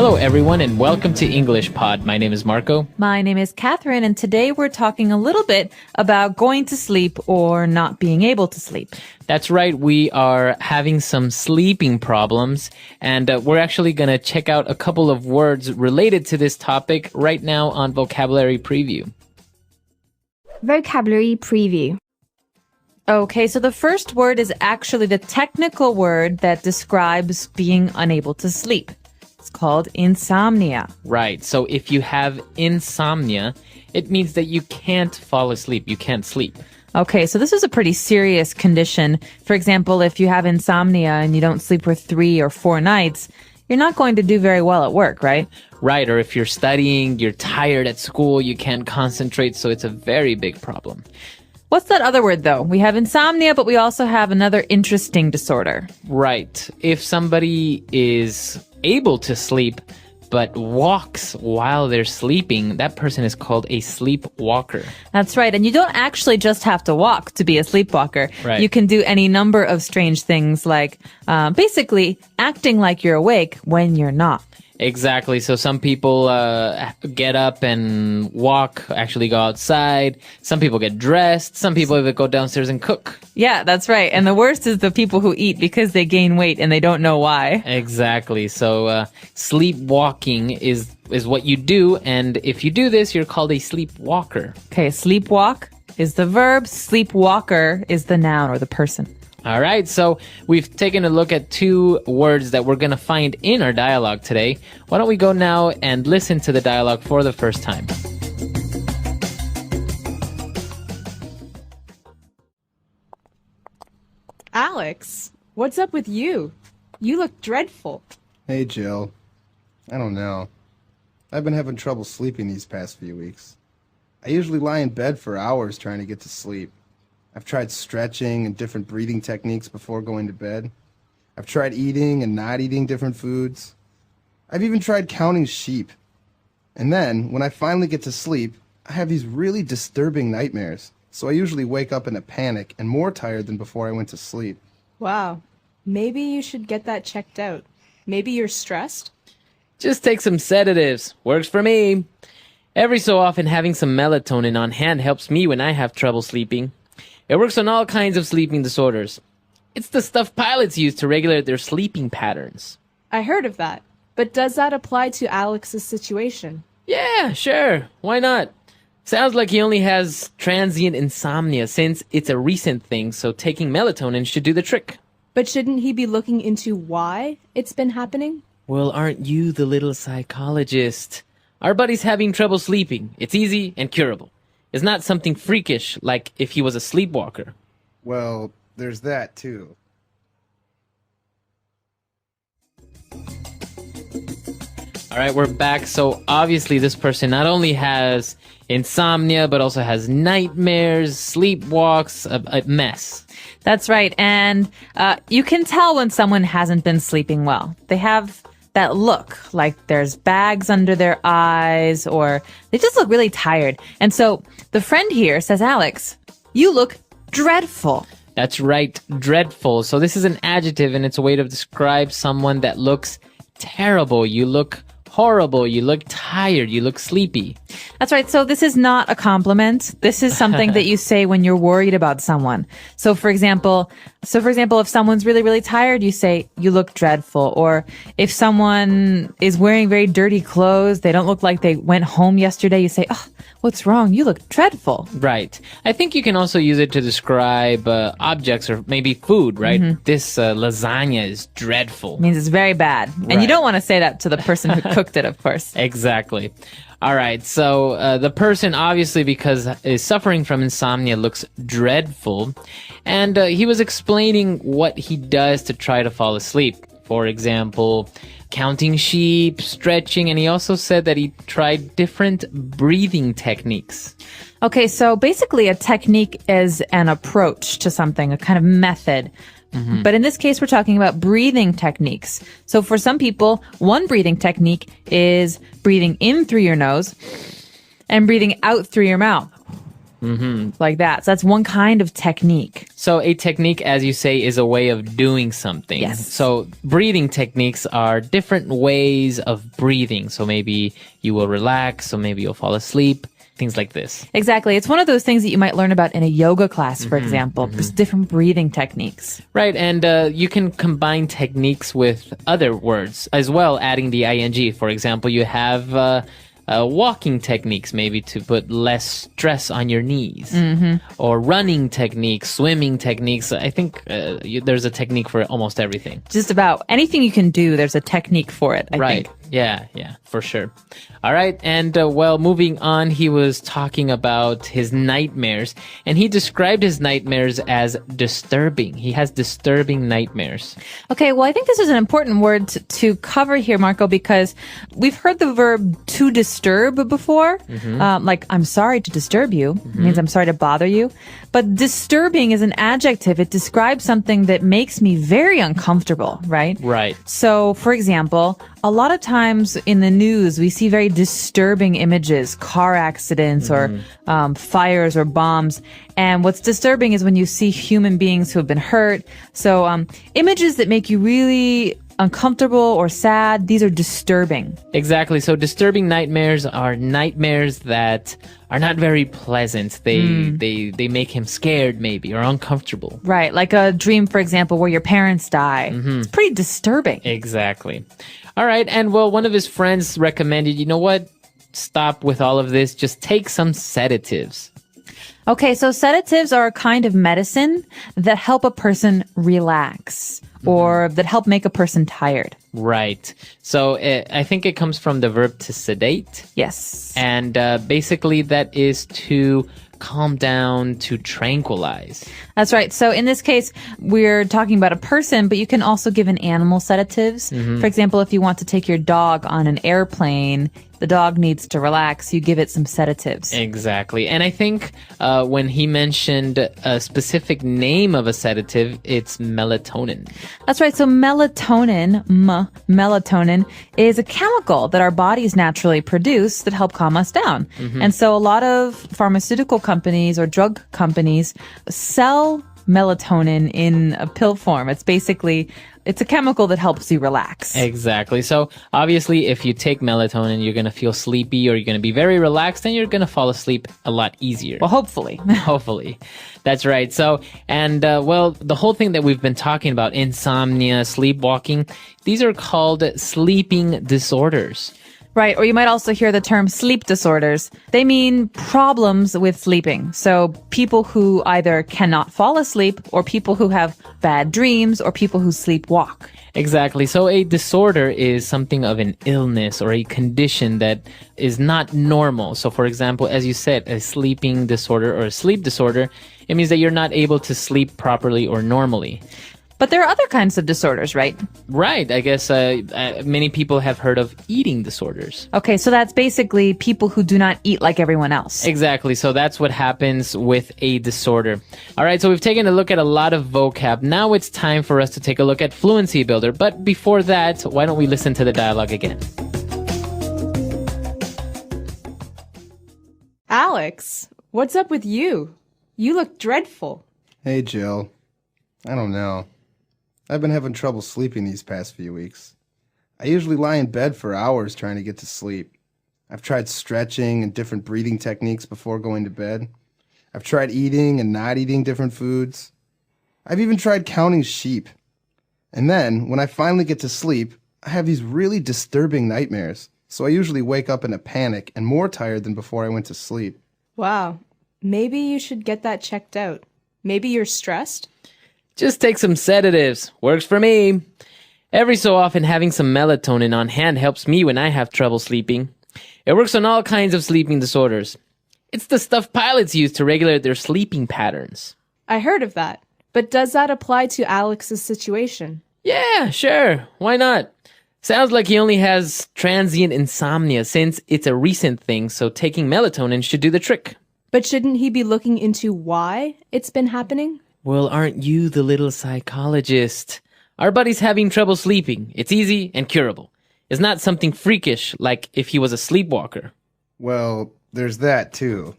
Hello, everyone, and welcome to English Pod. My name is Marco. My name is Catherine, and today we're talking a little bit about going to sleep or not being able to sleep. That's right. We are having some sleeping problems, and we're actually going to check out a couple of words related to this topic right now on Vocabulary Preview. Vocabulary Preview. Okay, so the first word is actually the technical word that describes being unable to sleep. It's called insomnia. Right. So if you have insomnia, it means that you can't fall asleep. You can't sleep. Okay, so this is a pretty serious condition. For example, if you have insomnia and you don't sleep for 3 or 4 nights, you're not going to do very well at work, right? Right. Or if you're studying, you're tired at school, you can't concentrate. So it's a very big problem. What's that other word, though? We have insomnia, but we also have another interesting disorder. Right. If somebody is able to sleep but walks while they're sleeping, that person is called a sleepwalker. That's right. And you don't actually just have to walk to be a sleepwalker. Right. You can do any number of strange things like basically acting like you're awake when you're not. Exactly. So some people get up and walk, actually go outside. Some people get dressed. Some people even go downstairs and cook. Yeah, that's right. And the worst is the people who eat because they gain weight and they don't know why. Exactly. So sleepwalking is what you do. And if you do this, you're called a sleepwalker. Okay, sleepwalk is the verb. Sleepwalker is the noun or the person. All right, so we've taken a look at 2 words that we're going to find in our dialogue today. Why don't we go now and listen to the dialogue for the first time? Alex, what's up with you? You look dreadful. Hey, Jill. I don't know. I've been having trouble sleeping these past few weeks. I usually lie in bed for hours trying to get to sleep. I've tried stretching and different breathing techniques before going to bed. I've tried eating and not eating different foods. I've even tried counting sheep. And then, when I finally get to sleep, I have these really disturbing nightmares. So I usually wake up in a panic and more tired than before I went to sleep. Wow. Maybe you should get that checked out. Maybe you're stressed? Just take some sedatives. Works for me. Every so often, having some melatonin on hand helps me when I have trouble sleeping. It works on all kinds of sleeping disorders. It's the stuff pilots use to regulate their sleeping patterns. I heard of that. But does that apply to Alex's situation? Yeah, sure. Why not? Sounds like he only has transient insomnia since it's a recent thing, so taking melatonin should do the trick. But shouldn't he be looking into why it's been happening? Well, aren't you the little psychologist? Our buddy's having trouble sleeping. It's easy and curable. It's not something freakish like if he was a sleepwalker. Well, there's that too. All right, we're back. So obviously this person not only has insomnia, but also has nightmares, sleepwalks, a mess. That's right. And you can tell when someone hasn't been sleeping well. They have that look like there's bags under their eyes or they just look really tired. And so the friend here says, Alex, you look dreadful. That's right, dreadful. So this is an adjective and it's a way to describe someone that looks terrible. You look horrible. You look tired. You look sleepy. That's right. So this is not a compliment. This is something that you say when you're worried about someone. So for example, if someone's really, really tired, you say, you look dreadful. Or if someone is wearing very dirty clothes, they don't look like they went home yesterday, you say, oh, what's wrong? You look dreadful. Right. I think you can also use it to describe objects or maybe food, right? Mm-hmm. This lasagna is dreadful. It means it's very bad. Right. And you don't want to say that to the person who cooked it, of course. Exactly. All right. So the person, obviously, because is suffering from insomnia, looks dreadful. And he was explaining what he does to try to fall asleep. For example, counting sheep, stretching, and he also said that he tried different breathing techniques. Okay, so basically a technique is an approach to something, a kind of method. Mm-hmm. But in this case, we're talking about breathing techniques. So for some people, one breathing technique is breathing in through your nose and breathing out through your mouth. like that. So that's one kind of technique. So a technique, as you say, is a way of doing something. Yes. So breathing techniques are different ways of breathing. So maybe you will relax, so maybe you'll fall asleep, things like this. Exactly. It's one of those things that you might learn about in a yoga class, for example. Just different breathing techniques. Right, and you can combine techniques with other words as well, adding the ing. For example, you have walking techniques, maybe to put less stress on your knees, or running techniques, swimming techniques. I think there's a technique for almost everything. Just about anything you can do, there's a technique for it, I Right. think. Yeah, for sure. All right. And well, moving on, he was talking about his nightmares, and he described his nightmares as disturbing. He has disturbing nightmares. Okay, well, I think this is an important word to cover here, Marco, because we've heard the verb to disturb before. Like, I'm sorry to disturb you. It means I'm sorry to bother you. But disturbing is an adjective. It describes something that makes me very uncomfortable, right? Right. So, for example, a lot of times in the news, we see very disturbing images, car accidents or fires or bombs. And what's disturbing is when you see human beings who have been hurt. So, images that make you really uncomfortable or sad, these are disturbing. Exactly. So disturbing nightmares are nightmares that are not very pleasant. They make him scared maybe or uncomfortable. Right. Like a dream, for example, where your parents die. It's pretty disturbing. Exactly. All right. And well, one of his friends recommended, you know what? Stop with all of this. Just take some sedatives. Okay, so sedatives are a kind of medicine that help a person relax or that help make a person tired. Right. So I think it comes from the verb to sedate. Yes. And basically that is to calm down, to tranquilize. That's right. So in this case, we're talking about a person, but you can also give an animal sedatives. For example, if you want to take your dog on an airplane, the dog needs to relax, you give it some sedatives. Exactly. And I think when he mentioned a specific name of a sedative, it's melatonin. That's right. So melatonin, melatonin is a chemical that our bodies naturally produce that help calm us down. And so a lot of pharmaceutical companies or drug companies sell melatonin in a pill form. It's a chemical that helps you relax. Exactly. So obviously, if you take melatonin, you're going to feel sleepy or you're going to be very relaxed and you're going to fall asleep a lot easier. Well, hopefully. Hopefully. That's right. So, and well, the whole thing that we've been talking about, insomnia, sleepwalking, these are called sleeping disorders. Right. Or you might also hear the term sleep disorders. They mean problems with sleeping. So people who either cannot fall asleep or people who have bad dreams or people who sleepwalk. Exactly. So a disorder is something of an illness or a condition that is not normal. So for example, as you said, a sleeping disorder or a sleep disorder, it means that you're not able to sleep properly or normally. But there are other kinds of disorders, right? Right. I guess many people have heard of eating disorders. Okay, so that's basically people who do not eat like everyone else. Exactly. So that's what happens with a disorder. All right. So we've taken a look at a lot of vocab. Now it's time for us to take a look at Fluency Builder. But before that, why don't we listen to the dialogue again? Alex, what's up with you? You look dreadful. Hey, Jill. I don't know. I've been having trouble sleeping these past few weeks. I usually lie in bed for hours trying to get to sleep. I've tried stretching and different breathing techniques before going to bed. I've tried eating and not eating different foods. I've even tried counting sheep. And then, when I finally get to sleep, I have these really disturbing nightmares. So I usually wake up in a panic and more tired than before I went to sleep. Wow. Maybe you should get that checked out. Maybe you're stressed? Just take some sedatives. Works for me. Every so often, having some melatonin on hand helps me when I have trouble sleeping. It works on all kinds of sleeping disorders. It's the stuff pilots use to regulate their sleeping patterns. I heard of that. But does that apply to Alex's situation? Yeah, sure. Why not? Sounds like he only has transient insomnia since it's a recent thing, so taking melatonin should do the trick. But shouldn't he be looking into why it's been happening? Well, aren't you the little psychologist? Our buddy's having trouble sleeping. It's easy and curable. It's not something freakish like if he was a sleepwalker. Well, there's that too.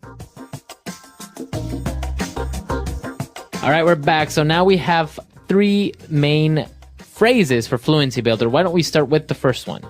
All right, we're back. So now we have 3 main phrases for Fluency Builder. Why don't we start with the first one?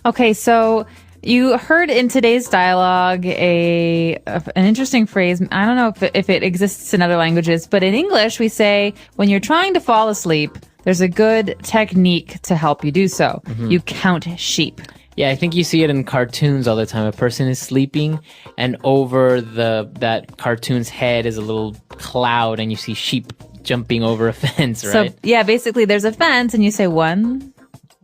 Okay, so you heard in today's dialogue an interesting phrase. I don't know if it exists in other languages, but in English we say when you're trying to fall asleep, there's a good technique to help you do so. You count sheep. Yeah, I think you see it in cartoons all the time. A person is sleeping, and over that cartoon's head is a little cloud, and you see sheep jumping over a fence, right? So yeah, basically there's a fence, and you say 1,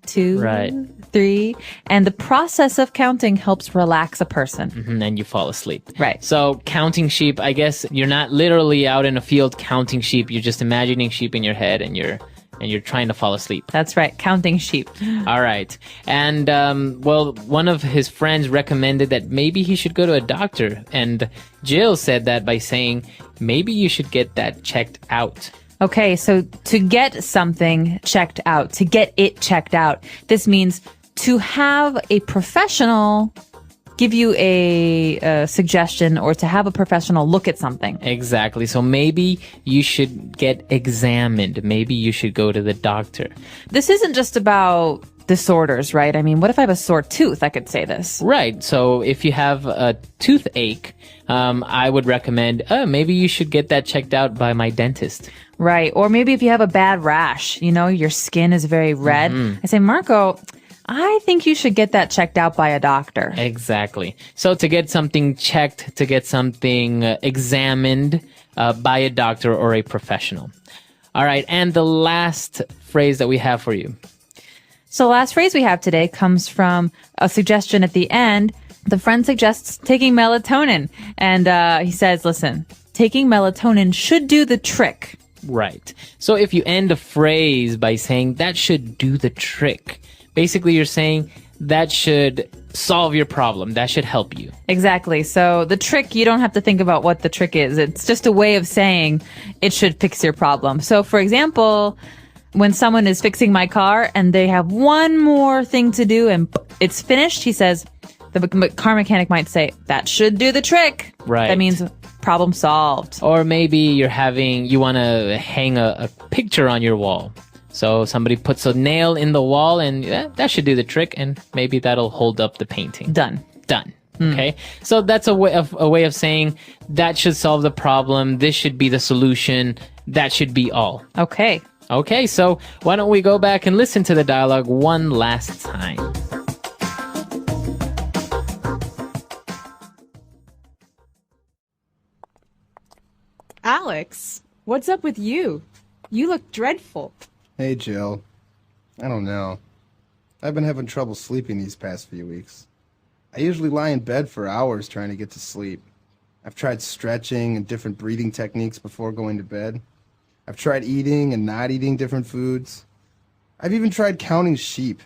2, Right. 3, and the process of counting helps relax a person. And then you fall asleep. Right. So counting sheep, I guess you're not literally out in a field counting sheep. You're just imagining sheep in your head, and you're trying to fall asleep. That's right, counting sheep. All right. And, well, one of his friends recommended that maybe he should go to a doctor. And Jill said that by saying, maybe you should get that checked out. Okay, so to get something checked out, to get it checked out, this means to have a professional give you a suggestion or to have a professional look at something. Exactly. So maybe you should get examined. Maybe you should go to the doctor. This isn't just about disorders, right? I mean, what if I have a sore tooth? I could say this. Right. So if you have a toothache, I would recommend, maybe you should get that checked out by my dentist. Right. Or maybe if you have a bad rash, you know, your skin is very red. I say, Marco, I think you should get that checked out by a doctor. Exactly. So to get something checked, to get something examined by a doctor or a professional. All right. And the last phrase that we have for you. So the last phrase we have today comes from a suggestion at the end. The friend suggests taking melatonin. And he says, listen, taking melatonin should do the trick. Right. So if you end a phrase by saying that should do the trick, basically you're saying that should solve your problem. That should help you. Exactly. So the trick, you don't have to think about what the trick is. It's just a way of saying it should fix your problem. So for example, when someone is fixing my car and they have one more thing to do and it's finished, he says, the car mechanic might say, that should do the trick. Right. That means problem solved. Or maybe you want to hang a picture on your wall. So somebody puts a nail in the wall and that should do the trick, and maybe that'll hold up the painting. Done. Okay. So that's a way of saying that should solve the problem. This should be the solution. That should be all. Okay. Okay. So why don't we go back and listen to the dialogue one last time? Alex, what's up with you? You look dreadful. Hey, Jill. I don't know. I've been having trouble sleeping these past few weeks. I usually lie in bed for hours trying to get to sleep. I've tried stretching and different breathing techniques before going to bed. I've tried eating and not eating different foods. I've even tried counting sheep.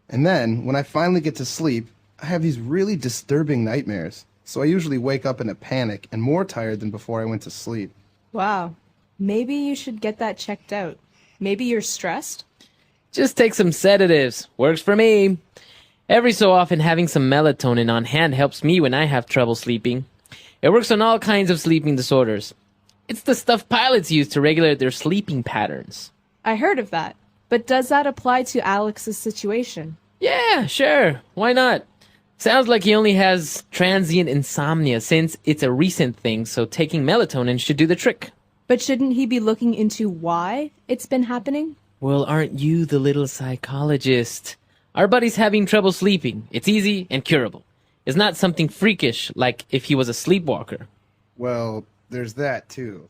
And then, when I finally get to sleep, I have these really disturbing nightmares. So I usually wake up in a panic and more tired than before I went to sleep. Wow. Maybe you should get that checked out. Maybe you're stressed? Just take some sedatives. Works for me. Every so often, having some melatonin on hand helps me when I have trouble sleeping. It works on all kinds of sleeping disorders. It's the stuff pilots use to regulate their sleeping patterns. I heard of that. But does that apply to Alex's situation? Yeah, sure. Why not? Sounds like he only has transient insomnia since it's a recent thing, so taking melatonin should do the trick. But shouldn't he be looking into why it's been happening? Well, aren't you the little psychologist? Our buddy's having trouble sleeping. It's easy and curable. It's not something freakish like if he was a sleepwalker. Well, there's that too.